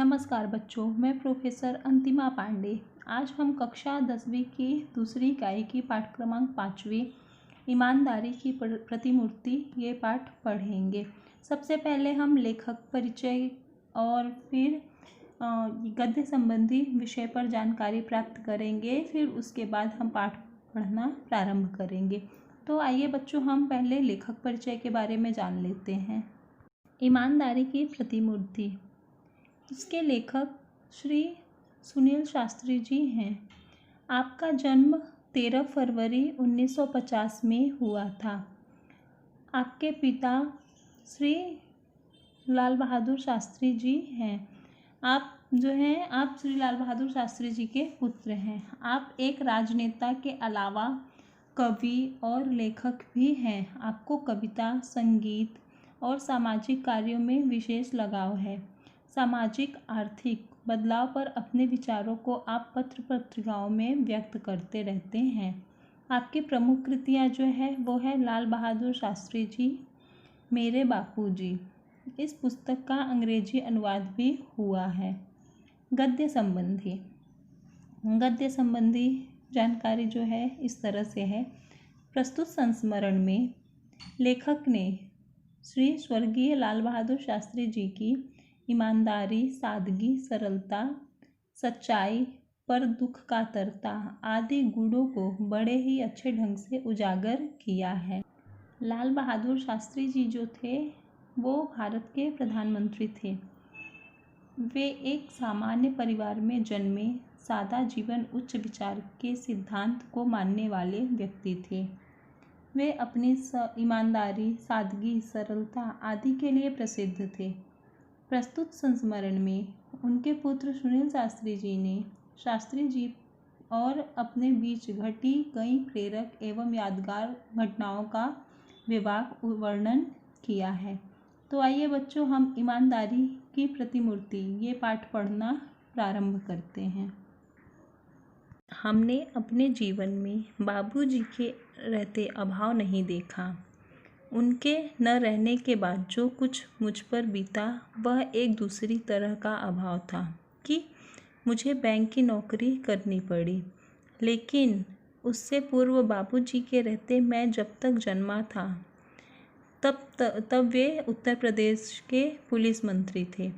नमस्कार बच्चों, मैं प्रोफेसर अंतिमा पांडे। आज हम कक्षा 10वीं की दूसरी इकाई की पाठ क्रमांक 5वीं ईमानदारी की प्रतिमूर्ति ये पाठ पढ़ेंगे। सबसे पहले हम लेखक परिचय और फिर गद्य संबंधी विषय पर जानकारी प्राप्त करेंगे। फिर उसके बाद हम पाठ पढ़ना प्रारंभ करेंगे। तो आइए बच्चों, हम पहले लेखक परिचय के बारे में जान लेते हैं। ईमानदारी की प्रतिमूर्ति, इसके लेखक श्री सुनील शास्त्री जी हैं। आपका जन्म 13 फरवरी 1950 में हुआ था। आपके पिता श्री लाल बहादुर शास्त्री जी हैं। आप श्री लाल बहादुर शास्त्री जी के पुत्र हैं। आप एक राजनेता के अलावा कवि और लेखक भी हैं। आपको कविता, संगीत और सामाजिक कार्यों में विशेष लगाव है। सामाजिक आर्थिक बदलाव पर अपने विचारों को आप पत्र पत्रिकाओं में व्यक्त करते रहते हैं। आपकी प्रमुख कृतियाँ जो है वो है लाल बहादुर शास्त्री जी, मेरे बापूजी। इस पुस्तक का अंग्रेजी अनुवाद भी हुआ है। गद्य संबंधी जानकारी जो है इस तरह से है। प्रस्तुत संस्मरण में लेखक ने श्री स्वर्गीय लाल बहादुर शास्त्री जी की ईमानदारी, सादगी, सरलता, सच्चाई पर दुख का तरता आदि गुणों को बड़े ही अच्छे ढंग से उजागर किया है। लाल बहादुर शास्त्री जी जो थे वो भारत के प्रधानमंत्री थे। वे एक सामान्य परिवार में जन्मे, सादा जीवन उच्च विचार के सिद्धांत को मानने वाले व्यक्ति थे। वे अपनी ईमानदारी, सादगी, सरलता आदि के लिए प्रसिद्ध थे। प्रस्तुत संस्मरण में उनके पुत्र सुनील शास्त्री जी ने शास्त्री जी और अपने बीच घटी कई प्रेरक एवं यादगार घटनाओं का विभाग वर्णन किया है। तो आइए बच्चों, हम ईमानदारी की प्रतिमूर्ति ये पाठ पढ़ना प्रारंभ करते हैं। हमने अपने जीवन में बाबूजी के रहते अभाव नहीं देखा। उनके न रहने के बाद जो कुछ मुझ पर बीता वह एक दूसरी तरह का अभाव था कि मुझे बैंक की नौकरी करनी पड़ी। लेकिन उससे पूर्व बाबूजी के रहते मैं जब तक जन्मा था तब वे उत्तर प्रदेश के पुलिस मंत्री थे।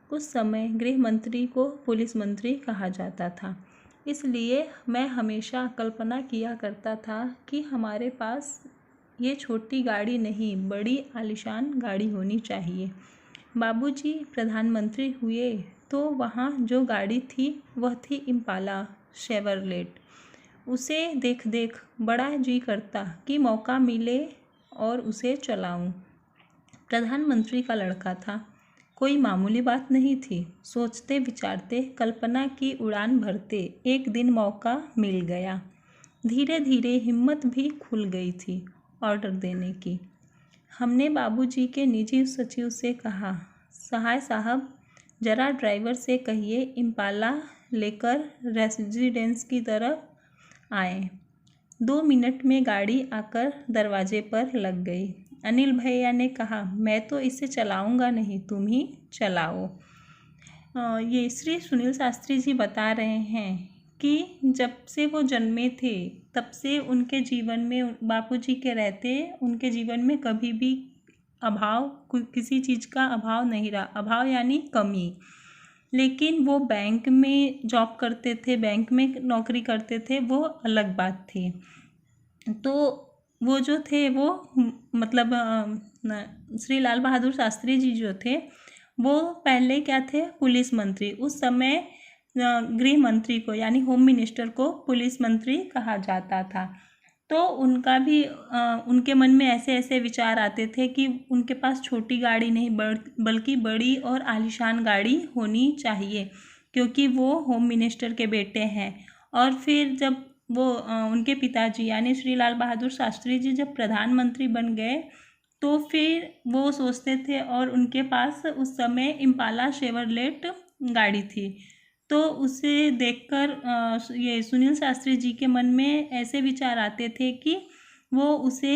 उस समय गृह मंत्री को पुलिस मंत्री कहा जाता था। इसलिए मैं हमेशा कल्पना किया करता था कि हमारे पास ये छोटी गाड़ी नहीं, बड़ी आलीशान गाड़ी होनी चाहिए। बाबूजी प्रधानमंत्री हुए तो वहाँ जो गाड़ी थी वह थी इम्पाला शेवरलेट। उसे देख बड़ा जी करता कि मौका मिले और उसे चलाऊं। प्रधानमंत्री का लड़का था, कोई मामूली बात नहीं थी। सोचते विचारते कल्पना की उड़ान भरते एक दिन मौका मिल गया। धीरे धीरे हिम्मत भी खुल गई थी ऑर्डर देने की। हमने बाबूजी के निजी सचिव से कहा, सहाय साहब जरा ड्राइवर से कहिए इम्पाला लेकर रेजिडेंस की तरफ आए। 2 मिनट में गाड़ी आकर दरवाजे पर लग गई। अनिल भैया ने कहा, मैं तो इसे चलाऊंगा नहीं, तुम ही चलाओ। ये श्री सुनील शास्त्री जी बता रहे हैं कि जब से वो जन्मे थे तब से उनके जीवन में बापूजी के रहते उनके जीवन में कभी भी अभाव, किसी चीज़ का अभाव नहीं रहा। अभाव यानी कमी। लेकिन वो बैंक में जॉब करते थे, बैंक में नौकरी करते थे, वो अलग बात थी। तो वो जो थे वो मतलब श्री लाल बहादुर शास्त्री जी जो थे वो पहले क्या थे, पुलिस मंत्री। उस समय गृह मंत्री को यानी होम मिनिस्टर को पुलिस मंत्री कहा जाता था। तो उनका भी उनके मन में ऐसे ऐसे विचार आते थे कि उनके पास छोटी गाड़ी नहीं बल्कि बड़ी और आलीशान गाड़ी होनी चाहिए, क्योंकि वो होम मिनिस्टर के बेटे हैं। और फिर जब वो उनके पिताजी यानी श्री लाल बहादुर शास्त्री जी जब प्रधानमंत्री बन गए तो फिर वो सोचते थे, और उनके पास उस समय इम्पाला शेवरलेट गाड़ी थी। तो उसे देखकर ये सुनील शास्त्री जी के मन में ऐसे विचार आते थे कि वो उसे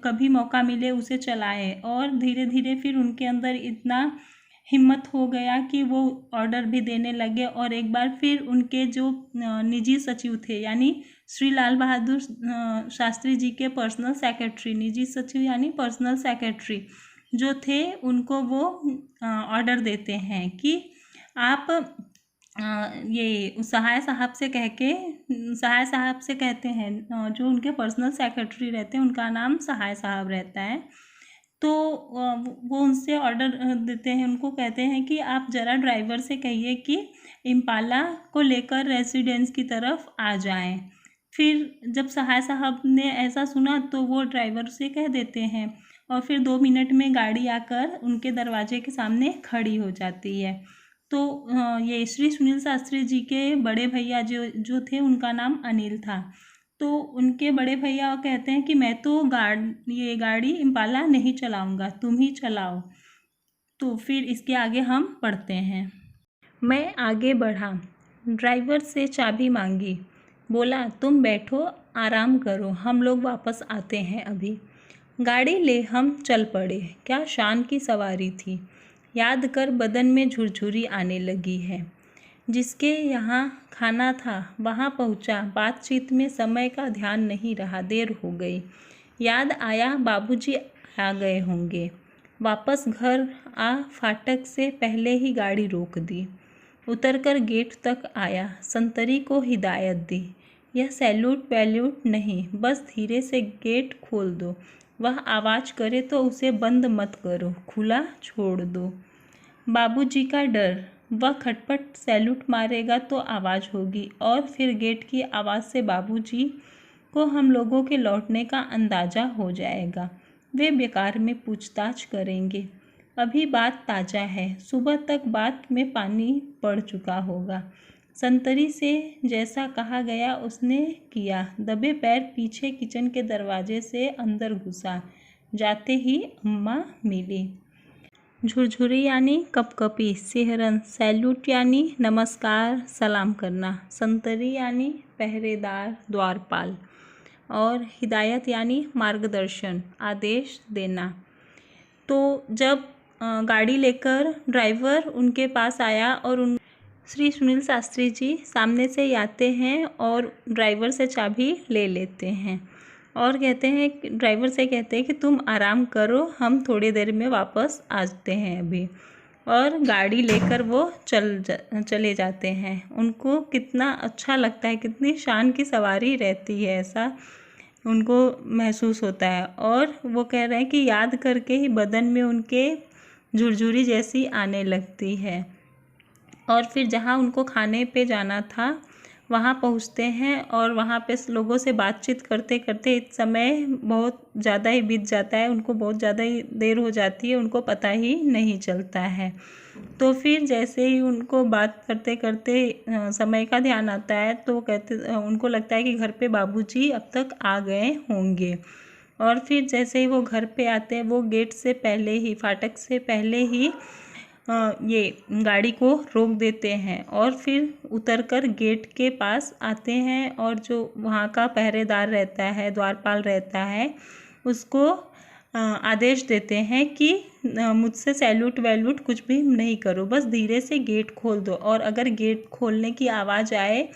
कभी मौका मिले उसे चलाए। और धीरे धीरे फिर उनके अंदर इतना हिम्मत हो गया कि वो ऑर्डर भी देने लगे। और एक बार फिर उनके जो निजी सचिव थे, यानी श्री लाल बहादुर शास्त्री जी के पर्सनल सेक्रेटरी, निजी सचिव यानी पर्सनल सेक्रेटरी जो थे, उनको वो ऑर्डर देते हैं कि आप ये सहाय साहब से सहाय साहब से कहते हैं, जो उनके पर्सनल सेक्रेटरी रहते हैं उनका नाम सहाय साहब रहता है। तो वो उनसे ऑर्डर देते हैं, उनको कहते हैं कि आप ज़रा ड्राइवर से कहिए कि इम्पाला को लेकर रेसिडेंस की तरफ आ जाएं। फिर जब सहाय साहब ने ऐसा सुना तो वो ड्राइवर से कह देते हैं और फिर 2 मिनट में गाड़ी आकर उनके दरवाजे के सामने खड़ी हो जाती है। तो ये श्री सुनील शास्त्री जी के बड़े भैया जो थे, उनका नाम अनिल था। तो उनके बड़े भैया कहते हैं कि मैं तो ये गाड़ी इम्पाला नहीं चलाऊंगा, तुम ही चलाओ। तो फिर इसके आगे हम पढ़ते हैं। मैं आगे बढ़ा, ड्राइवर से चाबी मांगी, बोला तुम बैठो, आराम करो, हम लोग वापस आते हैं अभी। गाड़ी ले हम चल पड़े। क्या शान की सवारी थी, याद कर बदन में झुरझुरी आने लगी है। जिसके यहाँ खाना था वहाँ पहुँचा, बातचीत में समय का ध्यान नहीं रहा, देर हो गई। याद आया बाबूजी आ गए होंगे। वापस घर आ फाटक से पहले ही गाड़ी रोक दी। उतरकर गेट तक आया, संतरी को हिदायत दी, यह सैल्यूट वैल्यूट नहीं, बस धीरे से गेट खोल दो। वह आवाज़ करे तो उसे बंद मत करो, खुला छोड़ दो। बाबूजी का डर, वह खटपट सैल्यूट मारेगा तो आवाज़ होगी और फिर गेट की आवाज़ से बाबूजी को हम लोगों के लौटने का अंदाज़ा हो जाएगा। वे बेकार में पूछताछ करेंगे। अभी बात ताज़ा है, सुबह तक बात में पानी पड़ चुका होगा। संतरी से जैसा कहा गया उसने किया। दबे पैर पीछे किचन के दरवाजे से अंदर घुसा। जाते ही अम्मा मिली। झुरझुरी यानी कपकपी, सिहरन, सैल्यूट यानी नमस्कार सलाम करना, संतरी यानी पहरेदार द्वारपाल, और हिदायत यानी मार्गदर्शन आदेश देना। तो जब गाड़ी लेकर ड्राइवर उनके पास आया और श्री सुनील शास्त्री जी सामने से आते हैं और ड्राइवर से चाबी ले लेते हैं और कहते हैं, ड्राइवर से कहते हैं कि तुम आराम करो, हम थोड़ी देर में वापस आते हैं अभी। और गाड़ी लेकर वो चले जाते हैं। उनको कितना अच्छा लगता है, कितनी शान की सवारी रहती है, ऐसा उनको महसूस होता है। और वो कह रहे हैं कि याद करके ही बदन में उनके झुरझुरी जैसी आने लगती है। और फिर जहाँ उनको खाने पे जाना था वहाँ पहुँचते हैं और वहाँ पे लोगों से बातचीत करते करते समय बहुत ज़्यादा ही बीत जाता है, उनको बहुत ज़्यादा ही देर हो जाती है, उनको पता ही नहीं चलता है। तो फिर जैसे ही उनको बात करते करते समय का ध्यान आता है तो उनको लगता है कि घर पे बाबूजी अब तक आ गए होंगे। और फिर जैसे ही वो घर पे आते हैं, वो गेट से पहले ही, फाटक से पहले ही ये गाड़ी को रोक देते हैं और फिर उतरकर गेट के पास आते हैं और जो वहाँ का पहरेदार रहता है, द्वारपाल रहता है, उसको आदेश देते हैं कि मुझसे सैल्यूट वैल्यूट कुछ भी नहीं करो, बस धीरे से गेट खोल दो और अगर गेट खोलने की आवाज़ आए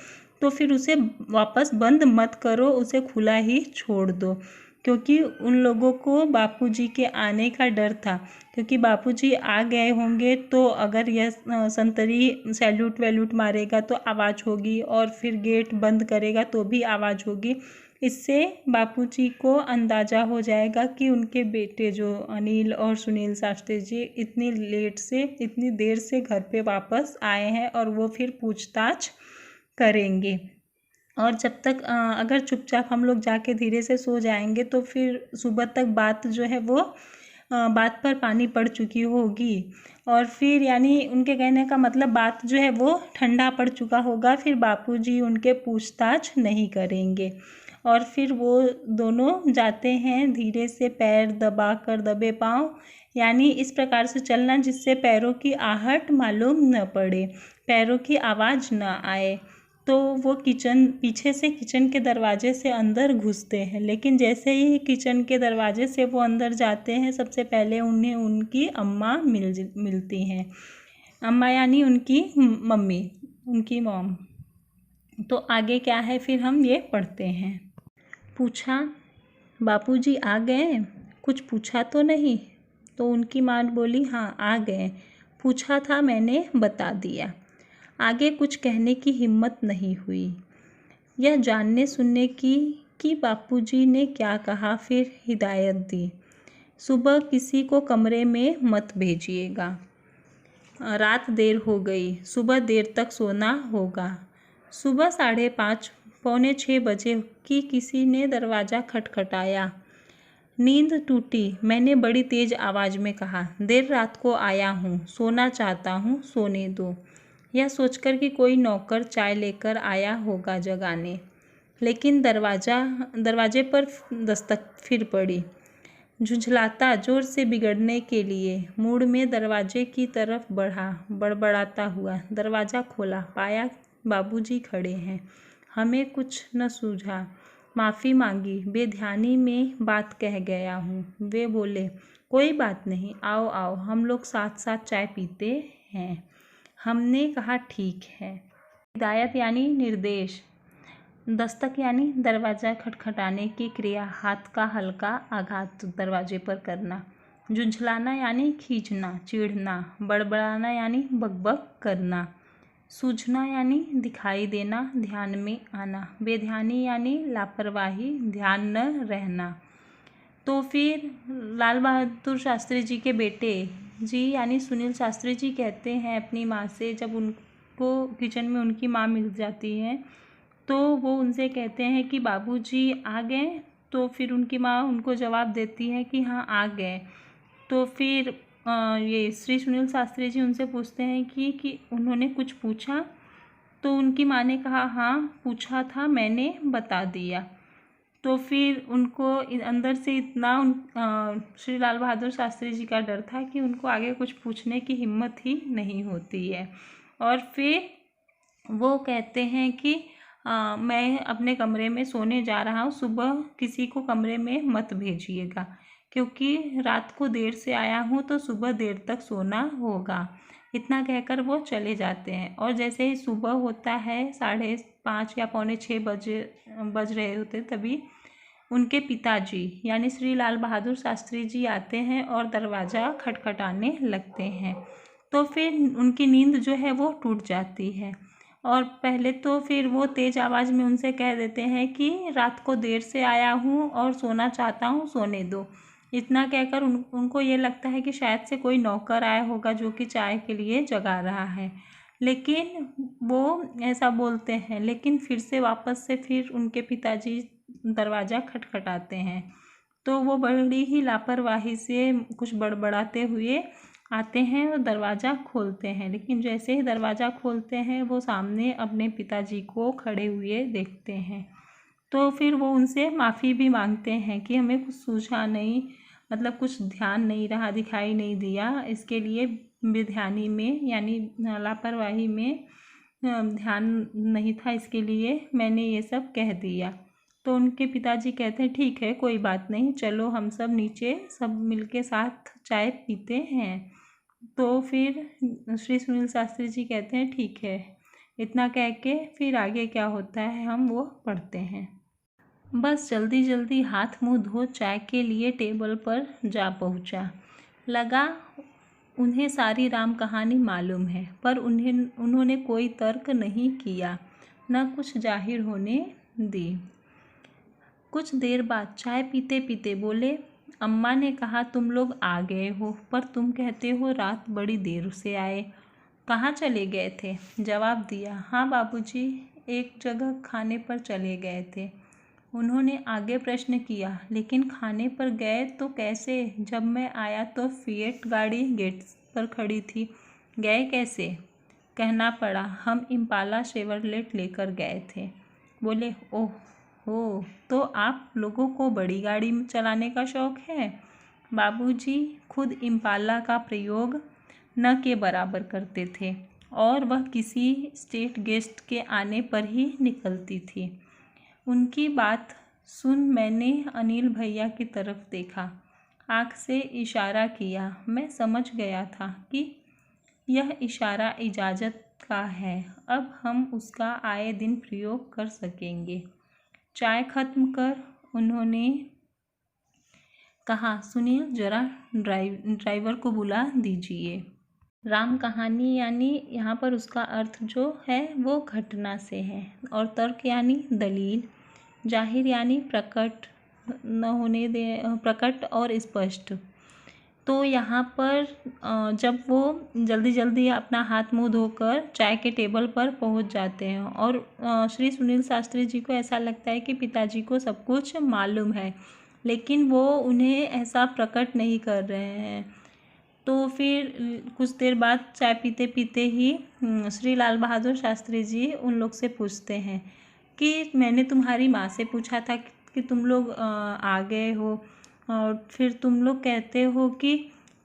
तो फिर उसे वापस बंद मत करो, उसे खुला ही छोड़ दो। क्योंकि उन लोगों को बापूजी के आने का डर था, क्योंकि बापूजी आ गए होंगे तो अगर यह संतरी सैल्यूट वैल्यूट मारेगा तो आवाज़ होगी और फिर गेट बंद करेगा तो भी आवाज़ होगी। इससे बापूजी को अंदाज़ा हो जाएगा कि उनके बेटे जो अनिल और सुनील शास्त्री जी इतनी देर से घर पे वापस आए हैं और वो फिर पूछताछ करेंगे। और जब तक अगर चुपचाप हम लोग जाके धीरे से सो जाएंगे तो फिर सुबह तक बात जो है वो बात पर पानी पड़ चुकी होगी और फिर यानी उनके कहने का मतलब बात जो है वो ठंडा पड़ चुका होगा, फिर बापूजी उनके पूछताछ नहीं करेंगे। और फिर वो दोनों जाते हैं धीरे से, पैर दबाकर, दबे पाँव, यानी इस प्रकार से चलना जिससे पैरों की आहट मालूम न पड़े, पैरों की आवाज़ न आए। तो वो पीछे से किचन के दरवाजे से अंदर घुसते हैं, लेकिन जैसे ही किचन के दरवाजे से वो अंदर जाते हैं सबसे पहले उन्हें उनकी अम्मा मिलती हैं। अम्मा यानी उनकी मम्मी, उनकी मॉम। तो आगे क्या है फिर हम ये पढ़ते हैं। पूछा, बापूजी आ गए? कुछ पूछा तो नहीं? तो उनकी माँ बोली, हाँ आ गए, पूछा था मैंने बता दिया। आगे कुछ कहने की हिम्मत नहीं हुई। यह जानने सुनने की कि बापूजी ने क्या कहा, फिर हिदायत दी, सुबह किसी को कमरे में मत भेजिएगा, रात देर हो गई, सुबह देर तक सोना होगा। सुबह 5:30 पौने 6 बजे कि किसी ने दरवाज़ा खटखटाया। नींद टूटी। मैंने बड़ी तेज़ आवाज़ में कहा, देर रात को आया हूँ, सोना चाहता हूँ, सोने दो। यह सोचकर कि कोई नौकर चाय लेकर आया होगा जगाने, लेकिन दरवाजे पर दस्तक फिर पड़ी। झुंझलाता जोर से बिगड़ने के लिए मूड में दरवाजे की तरफ बढ़ा, बड़बड़ाता हुआ दरवाज़ा खोला, पाया बाबूजी खड़े हैं। हमें कुछ न सूझा, माफ़ी मांगी, बेध्यानी में बात कह गया हूँ। वे बोले, कोई बात नहीं, आओ आओ, हम लोग साथ साथ चाय पीते हैं। हमने कहा ठीक है। हिदायत यानी निर्देश, दस्तक यानी दरवाज़ा खटखटाने की क्रिया, हाथ का हल्का आघात दरवाजे पर करना। झुंझलाना यानी खींचना, चिढ़ना। बड़बड़ाना यानी बकबक करना। सूझना यानी दिखाई देना, ध्यान में आना। बेध्यानी यानी लापरवाही, ध्यान न रहना। तो फिर लाल बहादुर शास्त्री जी के बेटे जी यानी सुनील शास्त्री जी कहते हैं अपनी माँ से, जब उनको किचन में उनकी माँ मिल जाती है तो वो उनसे कहते हैं कि बाबूजी आ गए। तो फिर उनकी माँ उनको जवाब देती है कि हाँ आ गए। तो फिर ये श्री सुनील शास्त्री जी उनसे पूछते हैं कि उन्होंने कुछ पूछा? तो उनकी माँ ने कहा, हाँ पूछा था मैंने बता दिया। तो फिर उनको अंदर से इतना श्री लाल बहादुर शास्त्री जी का डर था कि उनको आगे कुछ पूछने की हिम्मत ही नहीं होती है। और फिर वो कहते हैं कि मैं अपने कमरे में सोने जा रहा हूँ, सुबह किसी को कमरे में मत भेजिएगा, क्योंकि रात को देर से आया हूँ तो सुबह देर तक सोना होगा। इतना कहकर वो चले जाते हैं। और जैसे ही सुबह होता है 5:30 या पौने 6 बज रहे होते, तभी उनके पिताजी यानी श्री लाल बहादुर शास्त्री जी आते हैं और दरवाज़ा खटखटाने लगते हैं। तो फिर उनकी नींद जो है वो टूट जाती है। और पहले तो फिर वो तेज़ आवाज़ में उनसे कह देते हैं कि रात को देर से आया हूँ और सोना चाहता हूँ, सोने दो। इतना कहकर उनको ये लगता है कि शायद से कोई नौकर आया होगा जो कि चाय के लिए जगा रहा है, लेकिन वो ऐसा बोलते हैं। लेकिन फिर से वापस से फिर उनके पिताजी दरवाज़ा खटखटाते हैं। तो वो बड़ी ही लापरवाही से कुछ बड़बड़ाते हुए आते हैं और दरवाज़ा खोलते हैं। लेकिन जैसे ही दरवाज़ा खोलते हैं वो सामने अपने पिताजी को खड़े हुए देखते हैं। तो फिर वो उनसे माफ़ी भी मांगते हैं कि हमें कुछ सूझा नहीं, मतलब कुछ ध्यान नहीं रहा, दिखाई नहीं दिया, इसके लिए बेध्यानी में यानी लापरवाही में ध्यान नहीं था, इसके लिए मैंने ये सब कह दिया। तो उनके पिताजी कहते हैं ठीक है, कोई बात नहीं, चलो हम सब नीचे सब मिलके साथ चाय पीते हैं। तो फिर श्री सुनील शास्त्री जी कहते हैं ठीक है। इतना कह के फिर आगे क्या होता है हम वो पढ़ते हैं। बस जल्दी जल्दी हाथ मुंह धो चाय के लिए टेबल पर जा पहुंचा। लगा उन्हें सारी राम कहानी मालूम है, पर उन्होंने कोई तर्क नहीं किया, न कुछ जाहिर होने दी। कुछ देर बाद चाय पीते पीते बोले, अम्मा ने कहा तुम लोग आ गए हो, पर तुम कहते हो रात बड़ी देर से आए, कहाँ चले गए थे? जवाब दिया, हाँ बाबूजी, एक जगह खाने पर चले गए थे। उन्होंने आगे प्रश्न किया, लेकिन खाने पर गए तो कैसे? जब मैं आया तो फिएट गाड़ी गेट पर खड़ी थी। गए कैसे? कहना पड़ा, हम इम्पाला शेवरलेट लेकर गए थे। बोले, ओह हो, तो आप लोगों को बड़ी गाड़ी चलाने का शौक है। बाबूजी खुद इम्पाला का प्रयोग न के बराबर करते थे और वह किसी स्टेट गेस्ट के आने पर ही निकलती थी। उनकी बात सुन मैंने अनिल भैया की तरफ देखा, आँख से इशारा किया। मैं समझ गया था कि यह इशारा इजाज़त का है, अब हम उसका आए दिन प्रयोग कर सकेंगे। चाय खत्म कर उन्होंने कहा, सुनील जरा ड्राइवर को बुला दीजिए। राम कहानी यानी यहाँ पर उसका अर्थ जो है वो घटना से है, और तर्क यानी दलील, जाहिर यानी प्रकट न होने दे, प्रकट और स्पष्ट। तो यहाँ पर जब वो जल्दी जल्दी अपना हाथ मुंह धोकर चाय के टेबल पर पहुँच जाते हैं और श्री सुनील शास्त्री जी को ऐसा लगता है कि पिताजी को सब कुछ मालूम है, लेकिन वो उन्हें ऐसा प्रकट नहीं कर रहे हैं। तो फिर कुछ देर बाद चाय पीते पीते ही श्री लाल बहादुर शास्त्री जी उन लोग से पूछते हैं कि मैंने तुम्हारी माँ से पूछा था कि तुम लोग आ गए हो, और फिर तुम लोग कहते हो कि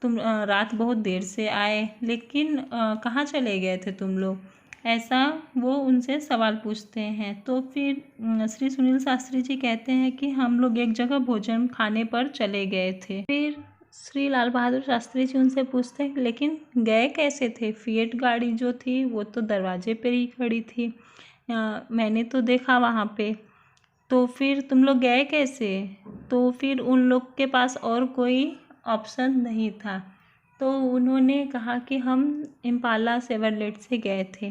तुम रात बहुत देर से आए, लेकिन कहाँ चले गए थे तुम लोग, ऐसा वो उनसे सवाल पूछते हैं। तो फिर श्री सुनील शास्त्री जी कहते हैं कि हम लोग एक जगह भोजन खाने पर चले गए थे। फिर श्री लाल बहादुर शास्त्री जी उनसे पूछते हैं, लेकिन गए कैसे थे? फिएट गाड़ी जो थी वो तो दरवाजे पर ही खड़ी थी, मैंने तो देखा वहाँ पे। तो फिर तुम लोग गए कैसे? तो फिर उन लोग के पास और कोई ऑप्शन नहीं था, तो उन्होंने कहा कि हम इम्पाला शेवरलेट से गए थे।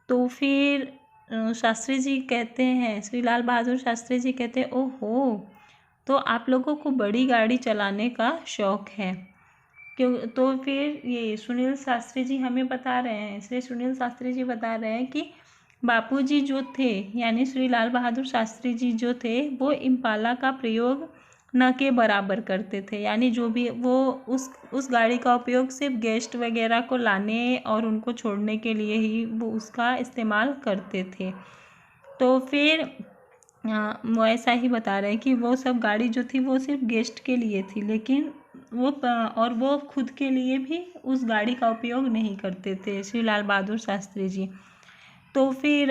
तो फिर शास्त्री जी कहते हैं, श्री लाल बहादुर शास्त्री जी कहते हैं, ओहो, तो आप लोगों को बड़ी गाड़ी चलाने का शौक़ है। क्यों? तो फिर ये सुनील शास्त्री जी हमें बता रहे हैं, श्री सुनील शास्त्री जी बता रहे हैं कि बापूजी जो थे यानी श्री लाल बहादुर शास्त्री जी जो थे वो इम्पाला का प्रयोग न के बराबर करते थे, यानी जो भी वो उस गाड़ी का उपयोग सिर्फ गेस्ट वगैरह को लाने और उनको छोड़ने के लिए ही वो उसका इस्तेमाल करते थे। तो फिर वो ऐसा ही बता रहे हैं कि वो सब गाड़ी जो थी वो सिर्फ गेस्ट के लिए थी, लेकिन वो खुद के लिए भी उस गाड़ी का उपयोग नहीं करते थे श्री लाल बहादुर शास्त्री जी। तो फिर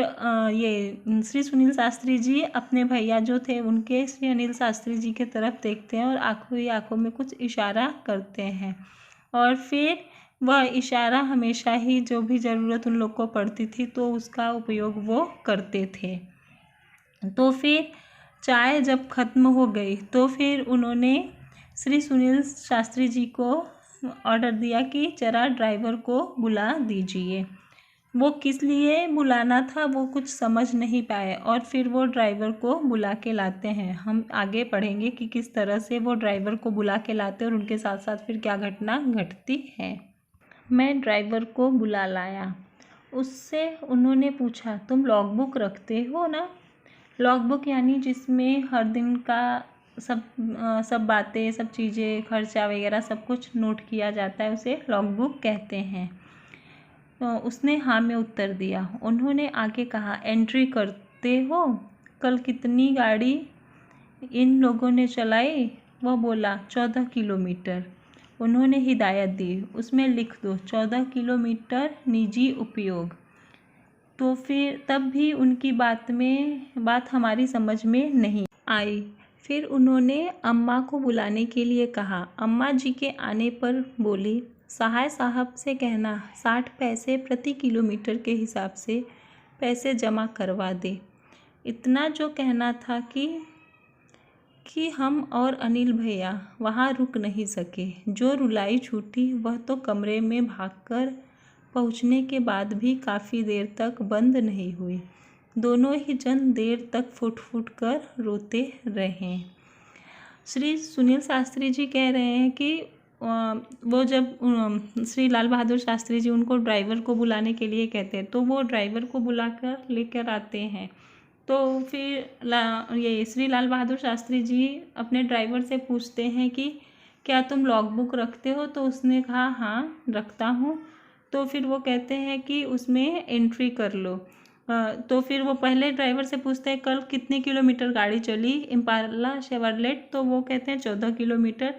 ये श्री सुनील शास्त्री जी अपने भैया जो थे उनके श्री अनिल शास्त्री जी के तरफ देखते हैं और आंखों ही आंखों में कुछ इशारा करते हैं, और फिर वह इशारा हमेशा ही जो भी ज़रूरत उन लोग को पड़ती थी तो उसका उपयोग वो करते थे। तो फिर चाय जब ख़त्म हो गई तो फिर उन्होंने श्री सुनील शास्त्री जी को ऑर्डर दिया कि जरा ड्राइवर को बुला दीजिए। वो किस लिए बुलाना था वो कुछ समझ नहीं पाए, और फिर वो ड्राइवर को बुला के लाते हैं। हम आगे पढ़ेंगे कि किस तरह से वो ड्राइवर को बुला के लाते हैं और उनके साथ साथ फिर क्या घटना घटती है। मैं ड्राइवर को बुला लाया। उससे उन्होंने पूछा, तुम लॉगबुक रखते हो ना? लॉगबुक यानी जिसमें हर दिन का सब बातें, सब चीज़ें, खर्चा वगैरह सब कुछ नोट किया जाता है, उसे लॉगबुक कहते हैं। तो उसने हाँ में उत्तर दिया। उन्होंने आगे कहा, एंट्री करते हो? कल कितनी गाड़ी इन लोगों ने चलाई? वह बोला, 14 किलोमीटर। उन्होंने हिदायत दी, उसमें लिख दो 14 किलोमीटर निजी उपयोग। तो फिर तब भी उनकी बात हमारी समझ में नहीं आई। फिर उन्होंने अम्मा को बुलाने के लिए कहा। अम्मा जी के आने पर बोली, सहाय साहब से कहना 60 पैसे प्रति किलोमीटर के हिसाब से पैसे जमा करवा दे। इतना जो कहना था कि हम और अनिल भैया वहाँ रुक नहीं सके। जो रुलाई छूटी वह तो कमरे में भागकर पहुँचने के बाद भी काफ़ी देर तक बंद नहीं हुई। दोनों ही जन देर तक फुट फुट कर रोते रहे। श्री सुनील शास्त्री जी कह रहे हैं कि वो जब श्री लाल बहादुर शास्त्री जी उनको ड्राइवर को बुलाने के लिए कहते हैं तो वो ड्राइवर को बुलाकर लेकर आते हैं। तो फिर ये श्री लाल बहादुर शास्त्री जी अपने ड्राइवर से पूछते हैं कि क्या तुम लॉगबुक रखते हो? तो उसने कहा हाँ रखता हूँ। तो फिर वो कहते हैं कि उसमें एंट्री कर लो। तो फिर वो पहले ड्राइवर से पूछते हैं कल कितने किलोमीटर गाड़ी चली इम्पाला शेवरलेट? तो वो कहते हैं 14 किलोमीटर।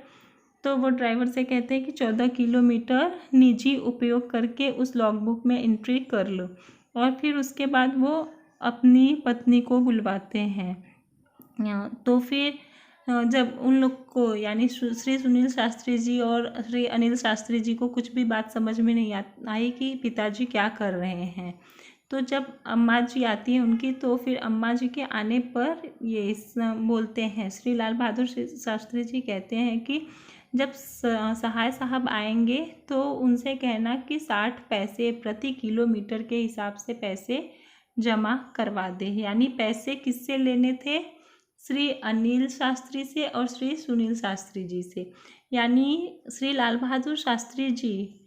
तो वो ड्राइवर से कहते हैं कि 14 किलोमीटर निजी उपयोग करके उस लॉगबुक में एंट्री कर लो। और फिर उसके बाद वो अपनी पत्नी को बुलवाते हैं। तो फिर जब उन लोग को यानी श्री सुनील शास्त्री जी और श्री अनिल शास्त्री जी को कुछ भी बात समझ में नहीं आई कि पिताजी क्या कर रहे हैं। तो जब अम्मा जी आती हैं उनकी, तो फिर अम्मा जी के आने पर ये बोलते हैं, श्री लाल बहादुर शास्त्री जी कहते हैं कि जब सहाय साहब आएंगे तो उनसे कहना कि 60 पैसे प्रति किलोमीटर के हिसाब से पैसे जमा करवा दे। यानी पैसे किससे लेने थे? श्री अनिल शास्त्री से और श्री सुनील शास्त्री जी से। यानी श्री लाल बहादुर शास्त्री जी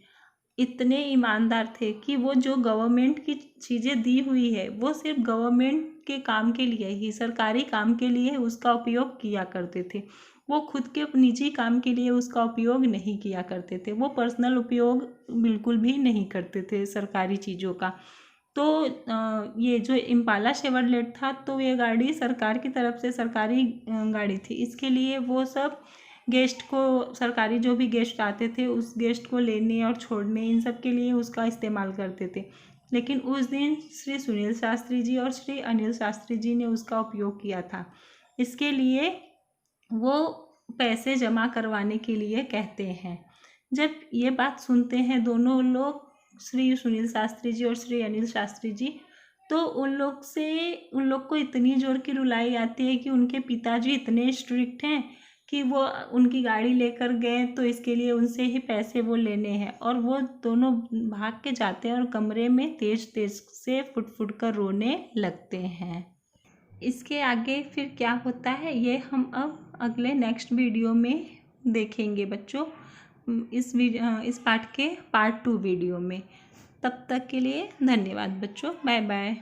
इतने ईमानदार थे कि वो जो गवर्नमेंट की चीज़ें दी हुई है वो सिर्फ गवर्नमेंट के काम के लिए ही, सरकारी काम के लिए उसका उपयोग किया करते थे। वो खुद के निजी काम के लिए उसका उपयोग नहीं किया करते थे। वो पर्सनल उपयोग बिल्कुल भी नहीं करते थे सरकारी चीज़ों का। तो ये जो इम्पाला शेवरलेट था, तो ये गाड़ी सरकार की तरफ से सरकारी गाड़ी थी। इसके लिए वो सब गेस्ट को, सरकारी जो भी गेस्ट आते थे उस गेस्ट को लेने और छोड़ने, इन सब के लिए उसका इस्तेमाल करते थे। लेकिन उस दिन श्री सुनील शास्त्री जी और श्री अनिल शास्त्री जी ने उसका उपयोग किया था। इसके लिए वो पैसे जमा करवाने के लिए कहते हैं। जब ये बात सुनते हैं दोनों लोग, श्री सुनील शास्त्री जी और श्री अनिल शास्त्री जी, तो उन लोग को इतनी जोर की रुलाई आती है कि उनके पिताजी इतने स्ट्रिक्ट हैं कि वो उनकी गाड़ी लेकर गए तो इसके लिए उनसे ही पैसे वो लेने हैं। और वो दोनों भाग के जाते हैं और कमरे में तेज तेज से फुट फुट कर रोने लगते हैं। इसके आगे फिर क्या होता है ये हम अब अगले नेक्स्ट वीडियो में देखेंगे बच्चों, इस पाठ के पार्ट 2 वीडियो में। तब तक के लिए धन्यवाद बच्चों, बाय बाय।